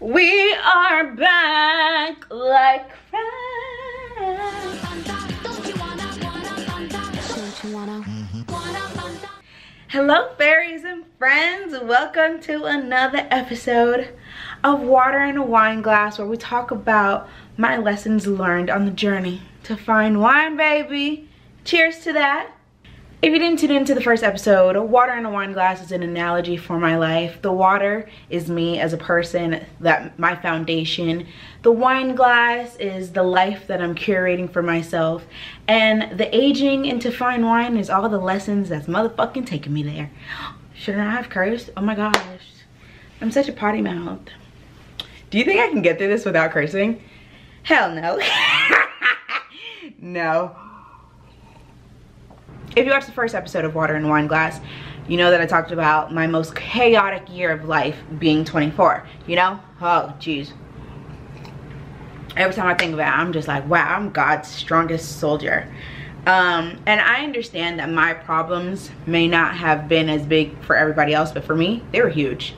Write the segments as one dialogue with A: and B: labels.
A: We are back like friends. Hello, fairies and friends. Welcome to another episode of Water in a Wine Glass, where we talk about my lessons learned on the journey to find wine, baby. Cheers to that. If you didn't tune into the first episode, water in a wine glass is an analogy for my life. The water is me as a person, that my foundation. The wine glass is the life that I'm curating for myself. And the aging into fine wine is all the lessons that's motherfucking taking me there. Shouldn't I have cursed? Oh my gosh. I'm such a potty mouth. Do you think I can get through this without cursing? Hell no. No. If you watched the first episode of Water in a Wine Glass, you know that I talked about my most chaotic year of life being 24, you know? Oh, jeez. Every time I think of it, I'm just like, wow, I'm God's strongest soldier. And I understand that my problems may not have been as big for everybody else, but for me, they were huge.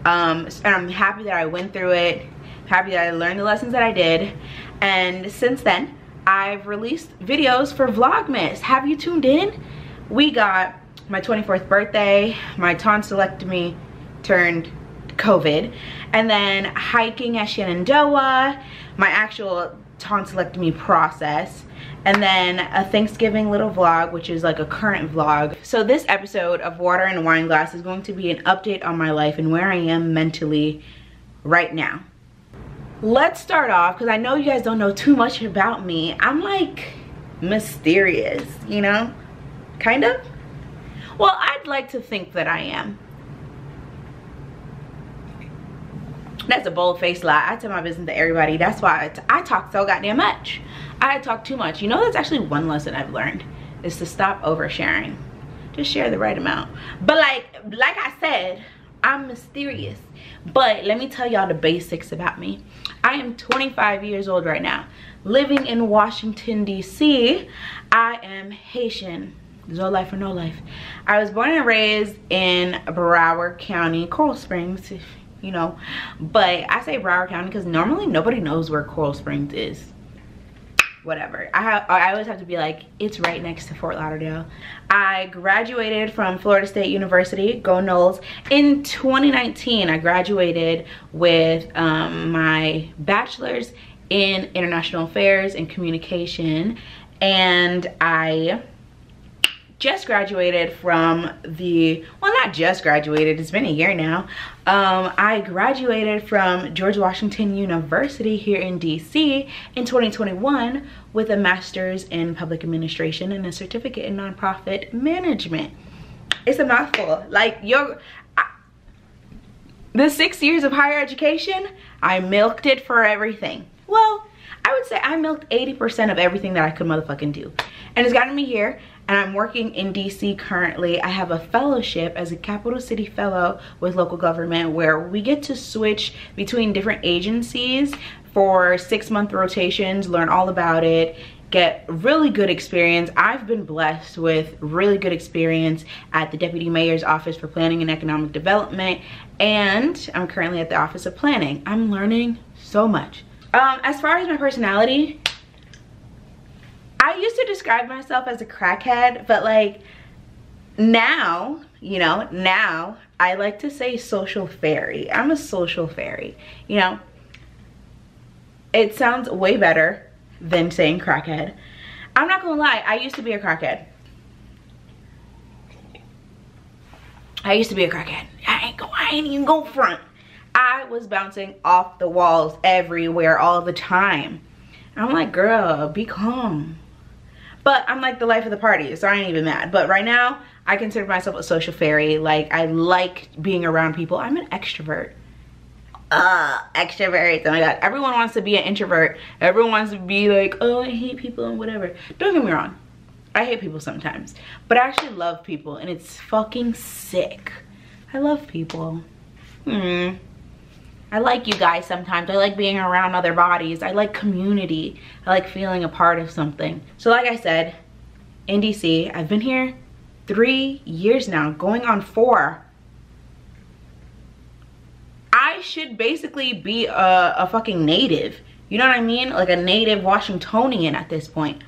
A: And I'm happy that I went through it, happy that I learned the lessons that I did. And since then, I've released videos for Vlogmas. Have you tuned in? We got my 24th birthday, my tonsillectomy turned COVID, and then hiking at Shenandoah, my actual tonsillectomy process, and then a Thanksgiving little vlog, which is like a current vlog. So this episode of Water in a Wine Glass is going to be an update on my life and where I am mentally right now. Let's start off, because I know you guys don't know too much about me. I'm like mysterious, you know? Kind of? Well, I'd like to think that I am. That's a bold-faced lie. I tell my business to everybody. That's why I talk so goddamn much. I talk too much. You know, that's actually one lesson I've learned, is to stop oversharing. Just share the right amount. But like I said, I'm mysterious. But let me tell y'all the basics about me. I am 25 years old right now, living in Washington, D.C. I am Haitian. There's no life or no life. I was born and raised in Broward County, Coral Springs, you know. But I say Broward County because normally nobody knows where Coral Springs is. Whatever. I always have to be like, it's right next to Fort Lauderdale. I graduated from Florida State University, go Noles. In 2019, I graduated with my bachelor's in international affairs and communication, and I just graduated from the, well, not just graduated, it's been a year now. I graduated from George Washington University here in DC in 2021 with a master's in public administration and a certificate in nonprofit management. It's a mouthful. Like, the 6 years of higher education, I milked it for everything. Well, I would say I milked 80% of everything that I could motherfucking do. And it's gotten me here, and I'm working in DC currently. I have a fellowship as a Capital City Fellow with local government, where we get to switch between different agencies for 6-month rotations, learn all about it, get really good experience. I've been blessed with really good experience at the Deputy Mayor's Office for Planning and Economic Development, and I'm currently at the Office of Planning. I'm learning so much. As far as my personality, I used to describe myself as a crackhead, but like now, you know, now I like to say social fairy. I'm a social fairy, you know. It sounds way better than saying crackhead. I'm not gonna lie, I used to be a crackhead. I used to be a crackhead. I ain't even go front. I was bouncing off the walls everywhere all the time. I'm like, girl, be calm. But I'm like the life of the party, so I ain't even mad. But right now, I consider myself a social fairy. Like, I like being around people. I'm an extrovert. Extroverts, oh my god. Everyone wants to be an introvert. Everyone wants to be like, oh, I hate people and whatever. Don't get me wrong. I hate people sometimes. But I actually love people, and it's fucking sick. I love people. I like you guys sometimes. I like being around other bodies. I like community. I like feeling a part of something. So like I said, in DC, I've been here 3 years now, going on 4. I I should basically be a fucking native. You know what I mean? Like a native Washingtonian at this point.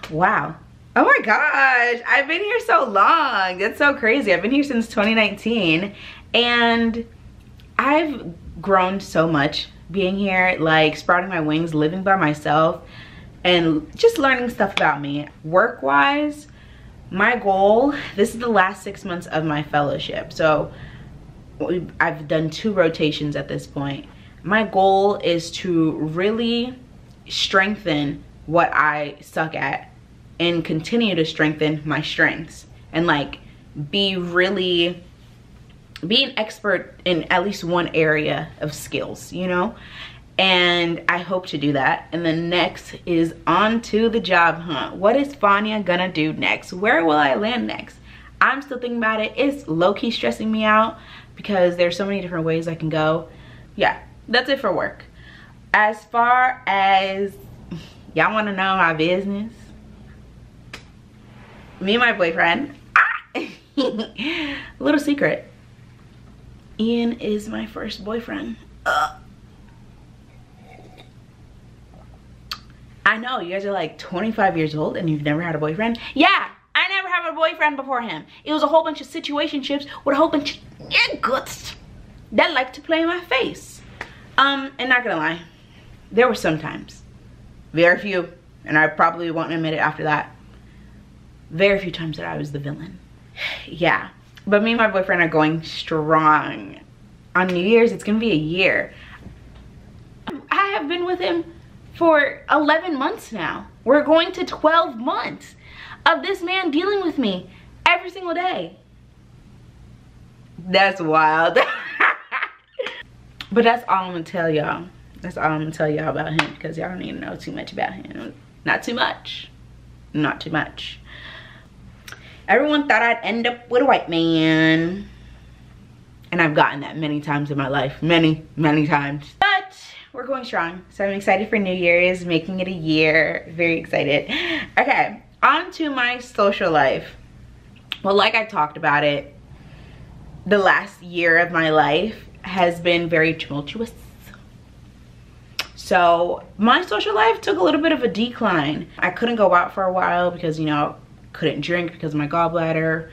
A: Wow. Oh my gosh, I've been here so long. That's so crazy. I've been here since 2019 and I've grown so much being here, like sprouting my wings, living by myself, and just learning stuff about me. Work-wise, my goal, this is the last 6 months of my fellowship. So I've done 2 rotations at this point. My goal is to really strengthen what I suck at and continue to strengthen my strengths and like be an expert in at least one area of skills, you know? And I hope to do that. And then next is on to the job hunt. What is Fania gonna do next? Where will I land next? I'm still thinking about it. It's low-key stressing me out because there's so many different ways I can go. Yeah, that's it for work. As far as y'all wanna know my business, me and my boyfriend, little secret, Ian is my first boyfriend. I know, you guys are like 25 years old and you've never had a boyfriend. Yeah, I never had a boyfriend before him. It was a whole bunch of situationships with a whole bunch of niggas that like to play in my face. And not gonna lie, there were some times, very few, and I probably won't admit it after that, very few times that I was the villain. Yeah, but me and my boyfriend are going strong. On New Year's, it's gonna be a year. I have been with him for 11 months now. We're going to 12 months of this man dealing with me every single day. That's wild. But that's all I'm gonna tell y'all. That's all I'm gonna tell y'all about him because y'all don't need to know too much about him. Not too much. Not too much. Everyone thought I'd end up with a white man. And I've gotten that many times in my life. Many, many times. But we're going strong. So I'm excited for New Year's, making it a year. Very excited. Okay, on to my social life. Well, like I talked about it, the last year of my life has been very tumultuous. So my social life took a little bit of a decline. I couldn't go out for a while because, you know, couldn't drink because of my gallbladder.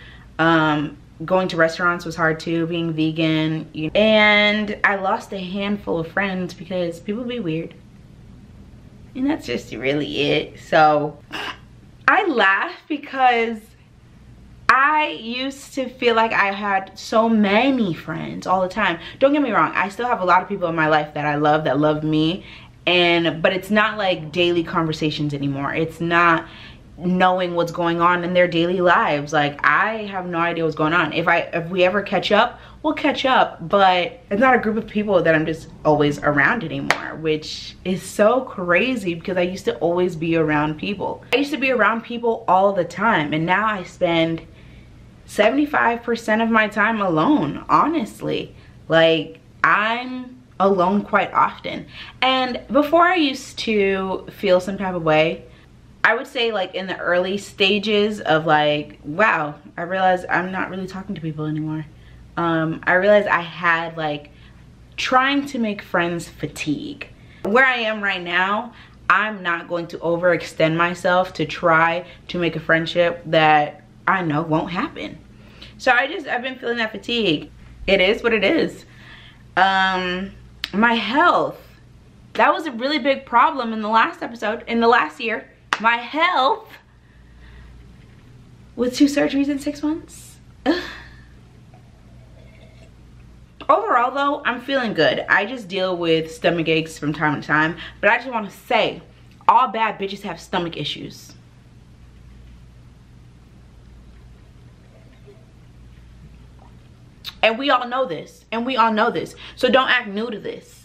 A: Going to restaurants was hard too, being vegan. And I lost a handful of friends because people be weird. And that's just really it. So I laugh because I used to feel like I had so many friends all the time. Don't get me wrong, I still have a lot of people in my life that I love, that love me. But it's not like daily conversations anymore. It's not knowing what's going on in their daily lives. Like, I have no idea what's going on. If we ever catch up, we'll catch up, but it's not a group of people that I'm just always around anymore, which is so crazy because I used to always be around people. I used to be around people all the time, and now I spend 75% of my time alone, honestly. Like, I'm alone quite often. And before I used to feel some type of way, I would say like in the early stages of like, wow, I realized I'm not really talking to people anymore. I realized I had like trying to make friends fatigue. Where I am right now, I'm not going to overextend myself to try to make a friendship that I know won't happen. So I've been feeling that fatigue. It is what it is. My health, that was a really big problem in the last episode, in the last year. My health, with 2 surgeries in 6 months. Ugh. Overall though, I'm feeling good. I just deal with stomach aches from time to time, but I just want to say, all bad bitches have stomach issues. And we all know this, so don't act new to this.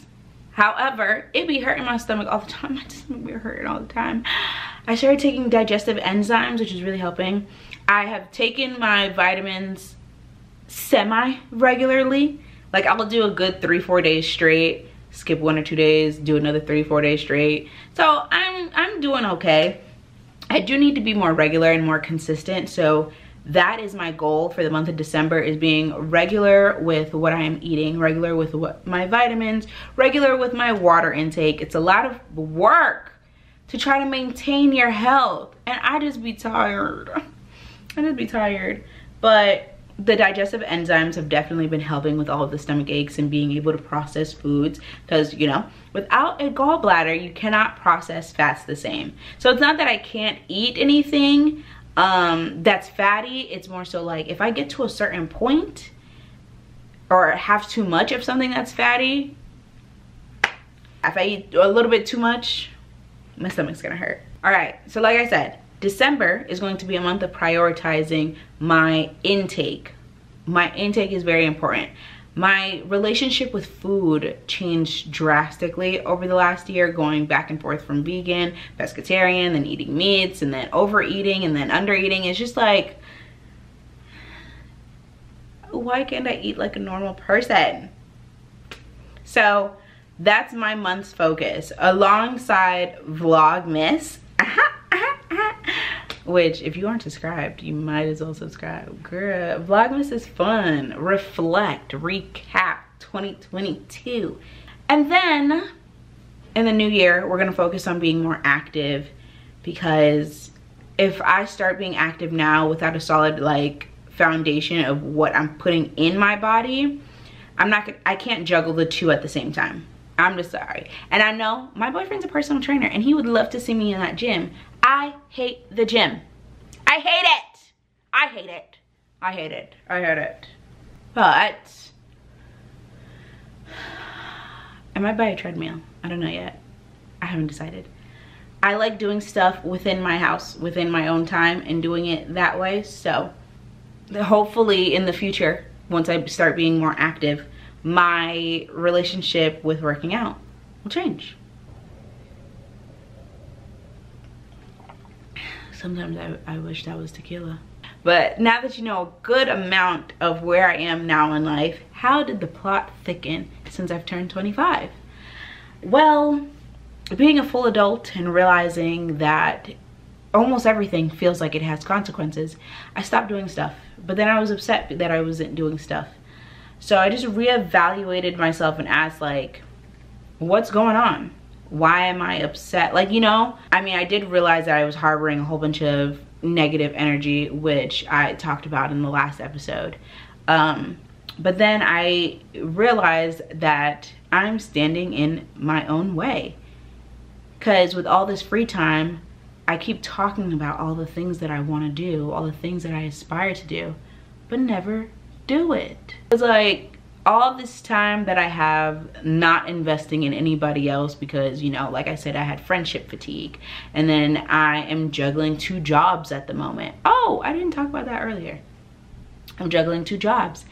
A: However, it be hurting my stomach all the time. My stomach be hurting all the time. I started taking digestive enzymes, which is really helping. I have taken my vitamins semi-regularly. Like, I will do a good 3-4 days straight, skip 1 or 2 days, do another 3-4 days straight. So I'm doing okay. I do need to be more regular and more consistent. So that is my goal for the month of December, is being regular with what I am eating, regular with what my vitamins, regular with my water intake. It's a lot of work to try to maintain your health, and I just be tired. But the digestive enzymes have definitely been helping with all of the stomach aches and being able to process foods, because, you know, without a gallbladder, you cannot process fats the same. So it's not that I can't eat anything that's fatty. It's more so like, if I get to a certain point or have too much of something that's fatty, if I eat a little bit too much, my stomach's gonna hurt. All right, so like I said, December is going to be a month of prioritizing my intake. My intake is very important. My relationship with food changed drastically over the last year, going back and forth from vegan, pescatarian, then eating meats, and then overeating, and then undereating. It's just like, why can't I eat like a normal person? So that's my month's focus, alongside Vlogmas. Which, if you aren't subscribed, you might as well subscribe. Girl, Vlogmas is fun. Reflect, recap 2022. And then in the new year, we're gonna focus on being more active, because if I start being active now without a solid like foundation of what I'm putting in my body, I can't juggle the two at the same time. I'm just sorry. And I know my boyfriend's a personal trainer and he would love to see me in that gym. I hate the gym. I hate it. I hate it. I hate it. I hate it. But I might buy a treadmill. I don't know yet. I haven't decided. I like doing stuff within my house, within my own time, and doing it that way. So hopefully in the future, once I start being more active, my relationship with working out will change. Sometimes I wish that was tequila. But now that you know a good amount of where I am now in life, how did the plot thicken since I've turned 25? Well, being a full adult and realizing that almost everything feels like it has consequences, I stopped doing stuff. But then I was upset that I wasn't doing stuff. So I just reevaluated myself and asked, like, what's going on? Why am I upset? Like, you know, I mean, I did realize that I was harboring a whole bunch of negative energy, which I talked about in the last episode. But then I realized that I'm standing in my own way. Because with all this free time, I keep talking about all the things that I want to do, all the things that I aspire to do, but never do it. It's like, all this time that I have not investing in anybody else, because, you know, like I said, I had friendship fatigue, and then I am juggling 2 jobs at the moment. Oh, I didn't talk about that earlier. I'm juggling 2 jobs,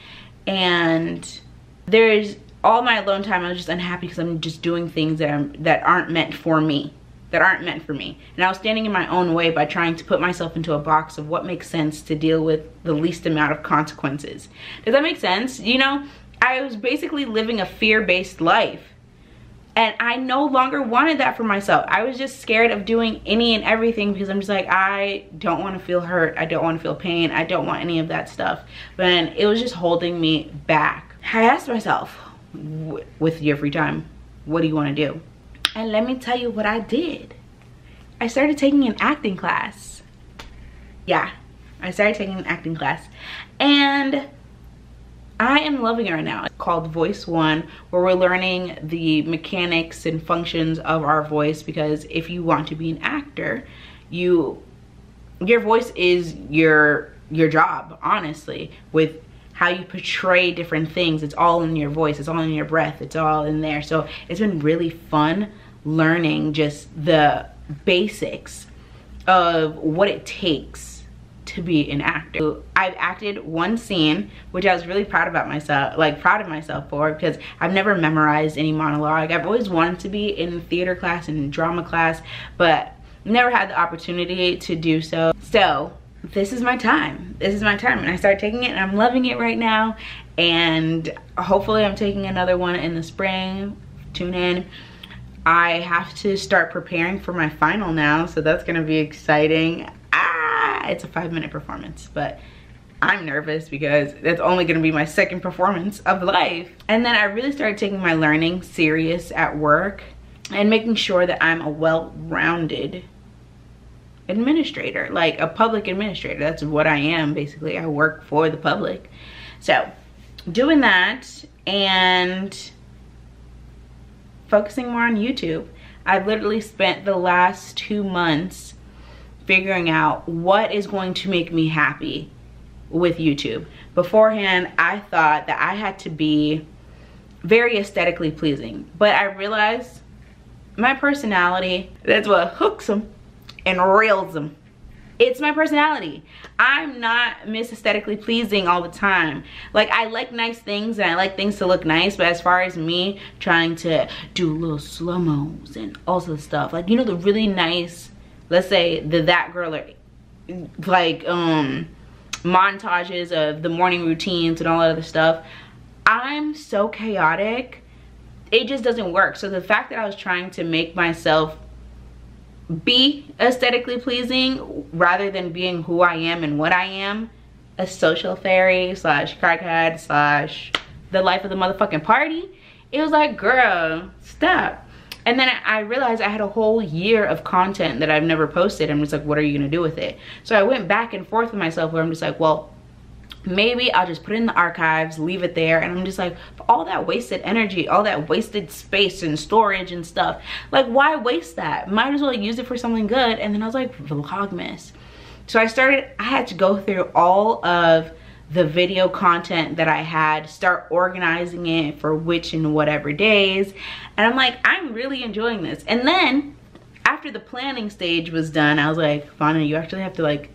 A: and there's all my alone time. I was just unhappy because I'm just doing things that aren't meant for me. And I was standing in my own way by trying to put myself into a box of what makes sense to deal with the least amount of consequences. Does that make sense? You know, I was basically living a fear-based life, and I no longer wanted that for myself. I was just scared of doing any and everything, because I'm just like, I don't want to feel hurt. I don't want to feel pain. I don't want any of that stuff. But it was just holding me back. I asked myself, with your free time, what do you want to do? And let me tell you what I did. I started taking an acting class. Yeah, I started taking an acting class, and I am loving it right now. It's called Voice One, where we're learning the mechanics and functions of our voice, because if you want to be an actor, your voice is your job, honestly, with how you portray different things. It's all in your voice, it's all in your breath, it's all in there. So it's been really fun learning just the basics of what it takes to be an actor. I've acted one scene, which I was really proud of myself for, because I've never memorized any monologue. I've always wanted to be in theater class and drama class, but never had the opportunity to do so. So this is my time. This is my time, and I started taking it, and I'm loving it right now. And hopefully I'm taking another one in the spring. Tune in. I have to start preparing for my final now, so that's gonna be exciting. It's a 5-minute performance, but I'm nervous because that's only gonna be my second performance of life. And then I really started taking my learning serious at work and making sure that I'm a well-rounded administrator, like a public administrator. That's what I am, basically. I work for the public. So doing that and focusing more on YouTube. I've literally spent the last 2 months figuring out what is going to make me happy with YouTube. Beforehand, I thought that I had to be very aesthetically pleasing, but I realized my personality, that's what hooks them and reels them. It's my personality. I'm not Miss Aesthetically Pleasing all the time. Like, I like nice things and I like things to look nice, but as far as me trying to do little slow-mos and all sorts of stuff, like, you know, the really nice, let's say that girl, like montages of the morning routines and all that other stuff, I'm so chaotic, it just doesn't work. So the fact that I was trying to make myself be aesthetically pleasing rather than being who I am and what I am, a social fairy slash crackhead slash the life of the motherfucking party, it was like, girl, stop. And then I realized I had a whole year of content that I've never posted. I'm just like, what are you gonna do with it? So I went back and forth with myself where I'm just like, well, maybe I'll just put it in the archives, leave it there. And I'm just like, all that wasted energy, all that wasted space and storage and stuff, like, why waste that? Might as well use it for something good. And then I was like, Vlogmas. So I had to go through all of the video content that I had, start organizing it for which and whatever days. And I'm like, I'm really enjoying this. And then after the planning stage was done, I was like, Rona, you actually have to like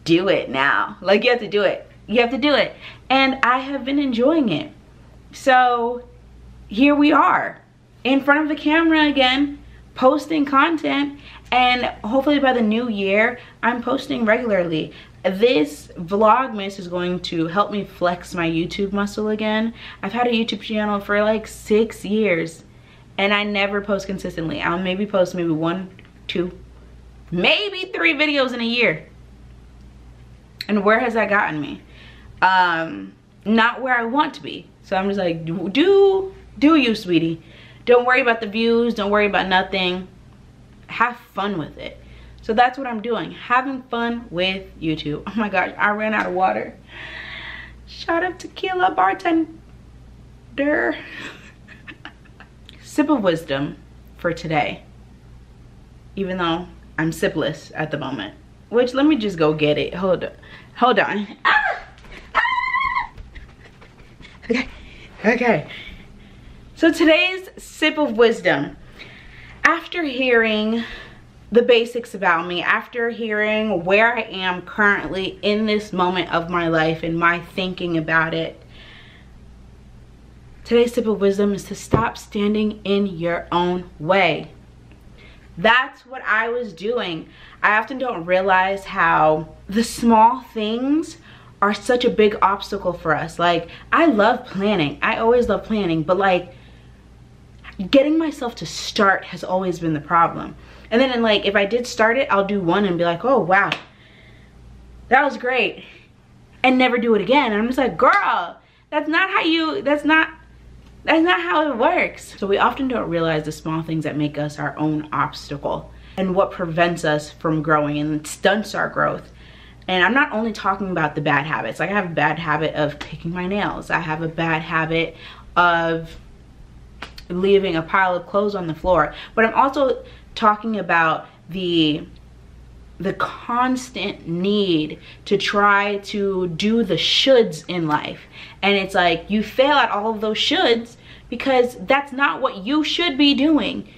A: do it now. Like, you have to do it. You have to do it. And I have been enjoying it. So here we are in front of the camera again, posting content, and hopefully by the new year, I'm posting regularly. This Vlogmas is going to help me flex my YouTube muscle again. I've had a YouTube channel for like 6 years and I never post consistently. I'll maybe post maybe 1, 2, maybe 3 videos in a year. And where has that gotten me? Not where I want to be. So I'm just like, do you, sweetie. Don't worry about the views, don't worry about nothing. Have fun with it. So that's what I'm doing, having fun with YouTube. Oh my gosh, I ran out of water. Shot of tequila, bartender. Sip of wisdom for today, even though I'm sipless at the moment. Which, let me just go get it. Hold on. Okay. So today's sip of wisdom. After hearing the basics about me, after hearing where I am currently in this moment of my life and my thinking about it, today's sip of wisdom is to stop standing in your own way. That's what I was doing. I often don't realize how the small things are such a big obstacle for us. Like, I love planning. I always love planning, but like, getting myself to start has always been the problem. And then like, if I did start it, I'll do one and be like, oh wow, that was great, and never do it again. And I'm just like, girl, that's not how it works. So we often don't realize the small things that make us our own obstacle and what prevents us from growing and stunts our growth. And I'm not only talking about the bad habits. Like, I have a bad habit of picking my nails. I have a bad habit of leaving a pile of clothes on the floor. But I'm also talking about the constant need to try to do the shoulds in life. And it's like, you fail at all of those shoulds because that's not what you should be doing.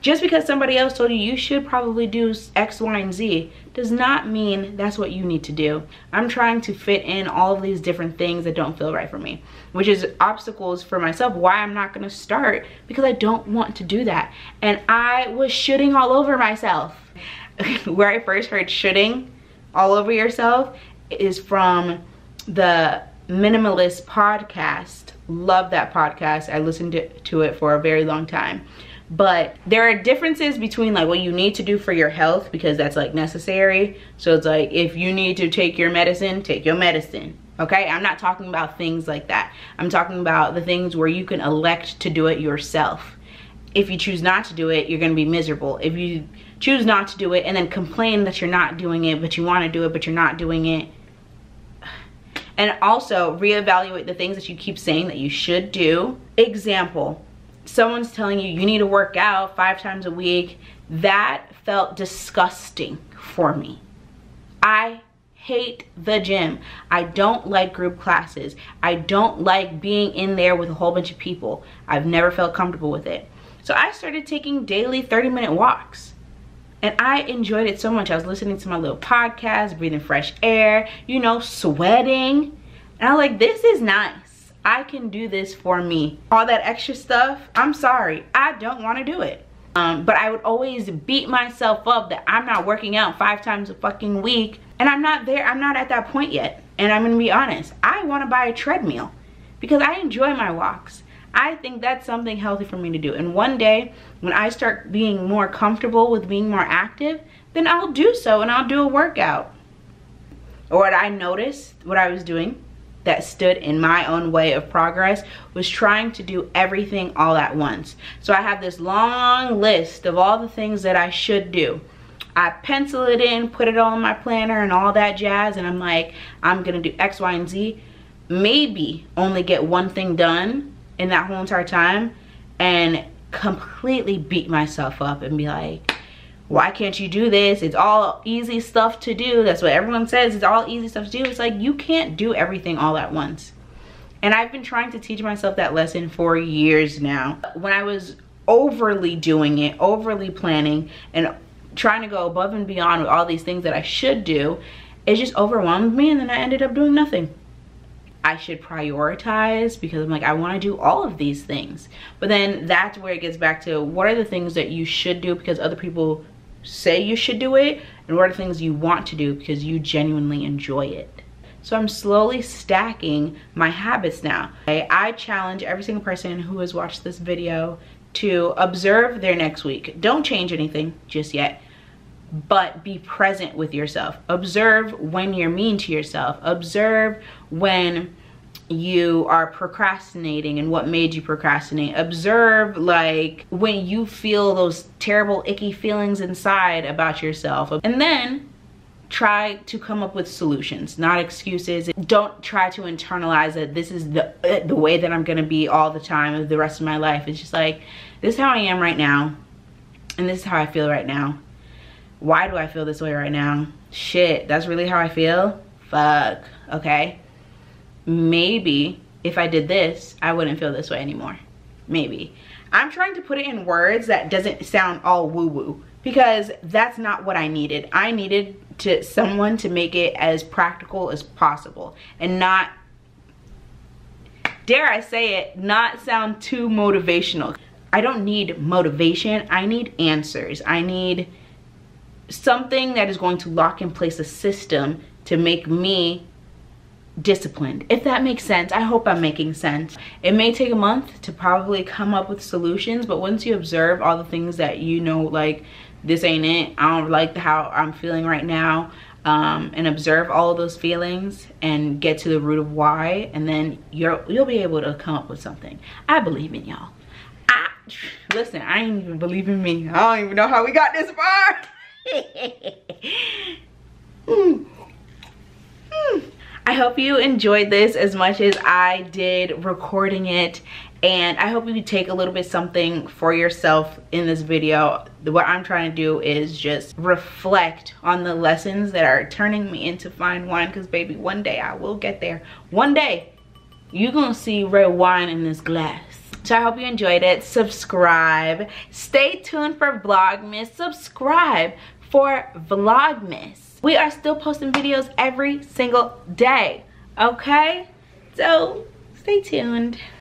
A: Just because somebody else told you you should probably do X, Y, and Z does not mean that's what you need to do. I'm trying to fit in all of these different things that don't feel right for me, which is obstacles for myself, why I'm not gonna start, because I don't want to do that. And I was shoulding all over myself. Where I first heard shoulding all over yourself is from the Minimalist podcast. Love that podcast. I listened to it for a very long time. But there are differences between like what you need to do for your health, because that's like necessary. So it's like, if you need to take your medicine, take your medicine. Okay, I'm not talking about things like that. I'm talking about the things where you can elect to do it yourself. If you choose not to do it, you're gonna be miserable. If you choose not to do it and then complain that you're not doing it, but you wanna do it, but you're not doing it. And also reevaluate the things that you keep saying that you should do. Example, someone's telling you you need to work out 5 times a week. That felt disgusting for me. I hate the gym. I don't like group classes. I don't like being in there with a whole bunch of people. I've never felt comfortable with it. So I started taking daily 30-minute walks. And I enjoyed it so much. I was listening to my little podcast, breathing fresh air, you know, sweating. And I was like, this is nice. I can do this for me. All that extra stuff, I'm sorry, I don't want to do it. But I would always beat myself up that I'm not working out 5 times a fucking week. And I'm not there, I'm not at that point yet. And I'm gonna be honest, I wanna buy a treadmill because I enjoy my walks. I think that's something healthy for me to do. And one day, when I start being more comfortable with being more active, then I'll do so and I'll do a workout. Or what I noticed, what I was doing that stood in my own way of progress was trying to do everything all at once. So I have this long list of all the things that I should do. I pencil it in, put it all in my planner and all that jazz, and I'm like, I'm gonna do X, Y, and Z. Maybe only get one thing done in that whole entire time, and completely beat myself up and be like, why can't you do this? It's all easy stuff to do. That's what everyone says, it's all easy stuff to do. It's like, you can't do everything all at once. And I've been trying to teach myself that lesson for years now. When I was overly doing it, overly planning, and trying to go above and beyond with all these things that I should do, it just overwhelmed me, and then I ended up doing nothing. I should prioritize, because I'm like, I want to do all of these things. But then that's where it gets back to, what are the things that you should do because other people say you should do it, and what are the things you want to do because you genuinely enjoy it. So I'm slowly stacking my habits now. I challenge every single person who has watched this video to observe their next week. Don't change anything just yet, but be present with yourself. Observe when you're mean to yourself. Observe when you are procrastinating and what made you procrastinate. Observe like when you feel those terrible icky feelings inside about yourself, and then try to come up with solutions, not excuses. Don't try to internalize that this is the way that I'm gonna be all the time of the rest of my life. It's just like, this is how I am right now, and this is how I feel right now. Why do I feel this way right now? Shit, that's really how I feel? Fuck, okay. Maybe if I did this, I wouldn't feel this way anymore. Maybe. I'm trying to put it in words that doesn't sound all woo-woo, because that's not what I needed. I needed someone to make it as practical as possible and not, dare I say it, not sound too motivational. I don't need motivation, I need answers. I need something that is going to lock in place a system to make me disciplined, if that makes sense. I hope I'm making sense. It may take a month to probably come up with solutions, but once you observe all the things that you know, like, this ain't it, I don't like how I'm feeling right now, and observe all of those feelings and get to the root of why, and then you'll be able to come up with something. I believe in y'all. Listen, I ain't even believe in me. I don't even know how we got this far. I hope you enjoyed this as much as I did recording it, and I hope you take a little bit something for yourself in this video. What I'm trying to do is just reflect on the lessons that are turning me into fine wine, because baby, one day I will get there. One day you're gonna see red wine in this glass. So I hope you enjoyed it. Subscribe, stay tuned for Vlogmas, subscribe for Vlogmas. We are still posting videos every single day, okay? So stay tuned.